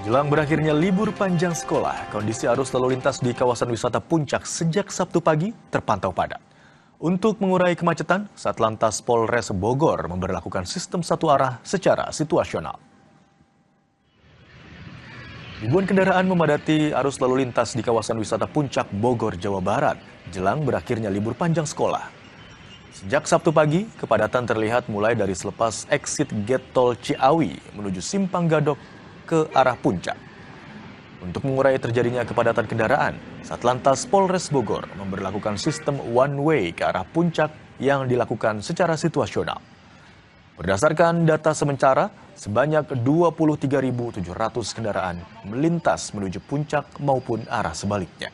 Jelang berakhirnya libur panjang sekolah, kondisi arus lalu lintas di kawasan wisata Puncak sejak Sabtu pagi terpantau padat. Untuk mengurai kemacetan, Satlantas Polres Bogor memberlakukan sistem satu arah secara situasional. Ribuan kendaraan memadati arus lalu lintas di kawasan wisata Puncak Bogor, Jawa Barat, jelang berakhirnya libur panjang sekolah. Sejak Sabtu pagi, kepadatan terlihat mulai dari selepas exit Gate Tol Ciawi menuju Simpang Gadok ke arah Puncak. Untuk mengurai terjadinya kepadatan kendaraan, Satlantas Polres Bogor memberlakukan sistem one way ke arah Puncak yang dilakukan secara situasional. Berdasarkan data sementara, sebanyak 23.700 kendaraan melintas menuju Puncak maupun arah sebaliknya.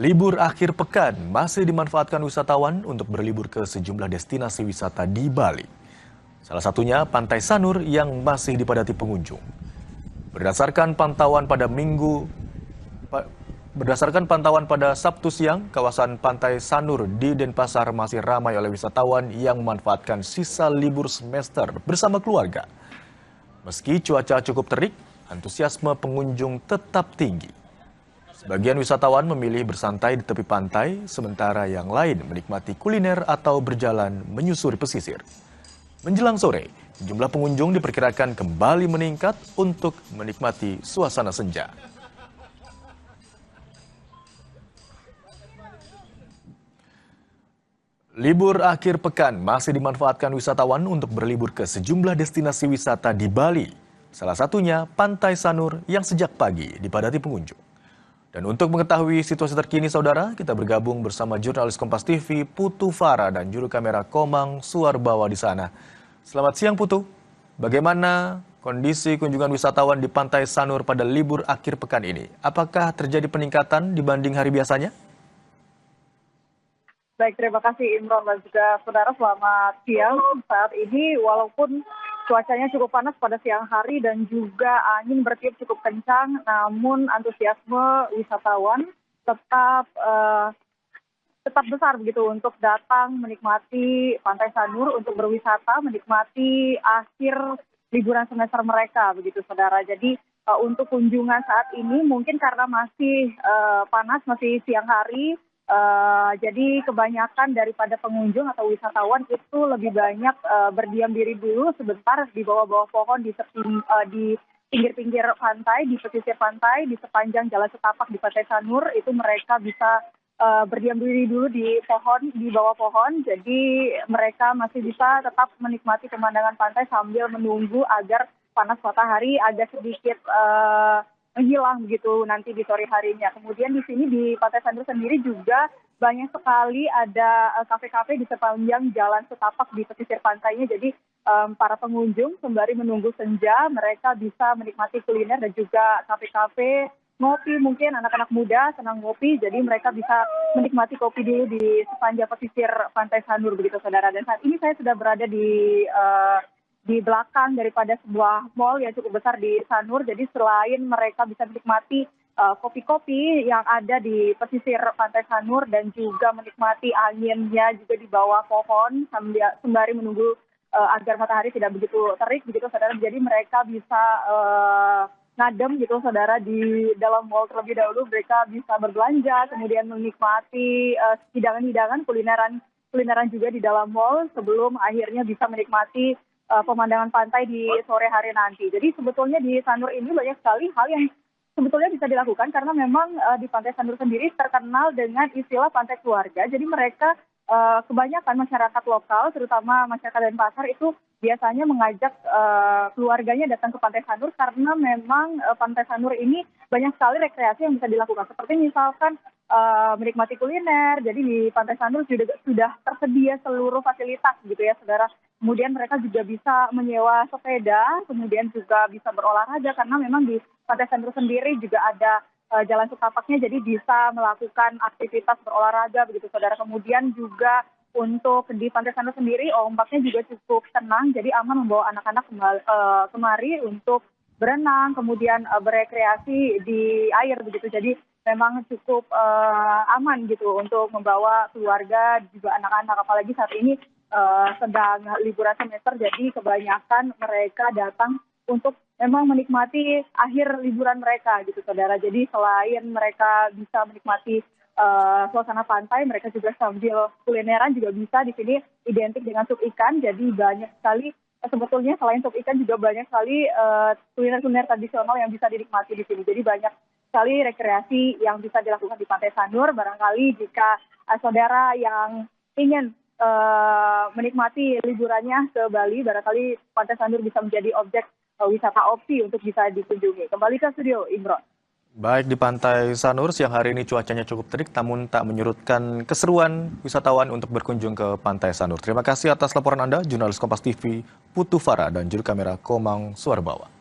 Libur akhir pekan masih dimanfaatkan wisatawan untuk berlibur ke sejumlah destinasi wisata di Bali. Salah satunya Pantai Sanur yang masih dipadati pengunjung. Berdasarkan pantauan pada Sabtu siang, kawasan Pantai Sanur di Denpasar masih ramai oleh wisatawan yang memanfaatkan sisa libur semester bersama keluarga. Meski cuaca cukup terik, antusiasme pengunjung tetap tinggi. Sebagian wisatawan memilih bersantai di tepi pantai, sementara yang lain menikmati kuliner atau berjalan menyusuri pesisir. Menjelang sore, jumlah pengunjung diperkirakan kembali meningkat untuk menikmati suasana senja. Libur akhir pekan masih dimanfaatkan wisatawan untuk berlibur ke sejumlah destinasi wisata di Bali. Salah satunya Pantai Sanur yang sejak pagi dipadati pengunjung. Dan untuk mengetahui situasi terkini, saudara, kita bergabung bersama jurnalis Kompas TV Putu Farah dan juru kamera Komang Suarbawa di sana. Selamat siang Putu, bagaimana kondisi kunjungan wisatawan di Pantai Sanur pada libur akhir pekan ini? Apakah terjadi peningkatan dibanding hari biasanya? Baik, terima kasih Imron dan juga saudara, selamat siang. Saat ini walaupun cuacanya cukup panas pada siang hari dan juga angin bertiup cukup kencang, namun antusiasme wisatawan tetap besar begitu untuk datang menikmati Pantai Sanur, untuk berwisata, menikmati akhir liburan semester mereka begitu saudara. Jadi untuk kunjungan saat ini mungkin karena masih panas, masih siang hari, jadi kebanyakan daripada pengunjung atau wisatawan itu lebih banyak berdiam diri dulu sebentar di bawah-bawah pohon di pinggir-pinggir pantai, di pesisir pantai, di sepanjang jalan setapak di Pantai Sanur itu mereka bisa berdiam diri dulu di pohon, di bawah pohon. Jadi mereka masih bisa tetap menikmati pemandangan pantai sambil menunggu agar panas matahari agak sedikit menghilang begitu nanti di sore harinya. Kemudian di sini di Pantai Sanur sendiri juga banyak sekali ada kafe-kafe di sepanjang jalan setapak di pesisir pantainya. Jadi para pengunjung sembari menunggu senja mereka bisa menikmati kuliner dan juga kafe-kafe, ngopi, mungkin anak-anak muda senang ngopi, jadi mereka bisa menikmati kopi dulu di sepanjang pesisir Pantai Sanur begitu saudara. Dan saat ini saya sudah berada di belakang daripada sebuah mall yang cukup besar di Sanur. Jadi selain mereka bisa menikmati kopi-kopi yang ada di pesisir Pantai Sanur dan juga menikmati anginnya juga di bawah pohon sembari menunggu agar matahari tidak begitu terik begitu saudara. Jadi mereka bisa ngadem gitu saudara di dalam mall terlebih dahulu. Mereka bisa berbelanja, kemudian menikmati hidangan-hidangan, kulineran juga di dalam mall sebelum akhirnya bisa menikmati pemandangan pantai di sore hari nanti. Jadi sebetulnya di Sanur ini banyak sekali hal yang sebetulnya bisa dilakukan karena memang di Pantai Sanur sendiri terkenal dengan istilah pantai keluarga. Jadi mereka kebanyakan masyarakat lokal, terutama masyarakat Denpasar itu biasanya mengajak keluarganya datang ke Pantai Sanur karena memang Pantai Sanur ini banyak sekali rekreasi yang bisa dilakukan. Seperti misalkan menikmati kuliner, jadi di Pantai Sanur sudah tersedia seluruh fasilitas gitu ya saudara. Kemudian mereka juga bisa menyewa sepeda, kemudian juga bisa berolahraga karena memang di Pantai Sanur sendiri juga ada jalan setapaknya, jadi bisa melakukan aktivitas berolahraga begitu saudara. Kemudian juga untuk di Pantai Sanur sendiri ombaknya juga cukup tenang, jadi aman membawa anak-anak kemari untuk berenang, kemudian berekreasi di air begitu. Jadi memang cukup aman gitu untuk membawa keluarga juga anak-anak, apalagi saat ini sedang liburan semester, jadi kebanyakan mereka datang untuk memang menikmati akhir liburan mereka gitu saudara. Jadi selain mereka bisa menikmati suasana pantai, mereka juga sambil kulineran juga bisa. Di sini identik dengan sup ikan, jadi banyak sekali sebetulnya selain sup ikan juga banyak sekali kuliner-kuliner tradisional yang bisa dinikmati di sini. Jadi banyak sekali rekreasi yang bisa dilakukan di Pantai Sanur. Barangkali jika saudara yang ingin menikmati liburannya ke Bali, barangkali Pantai Sanur bisa menjadi objek wisata opsi untuk bisa dikunjungi. Kembali ke studio, Imron. Baik, di Pantai Sanur siang hari ini cuacanya cukup terik namun tak menyurutkan keseruan wisatawan untuk berkunjung ke Pantai Sanur. Terima kasih atas laporan Anda, jurnalis Kompas TV Putu Farah dan juru kamera Komang Suarbawa.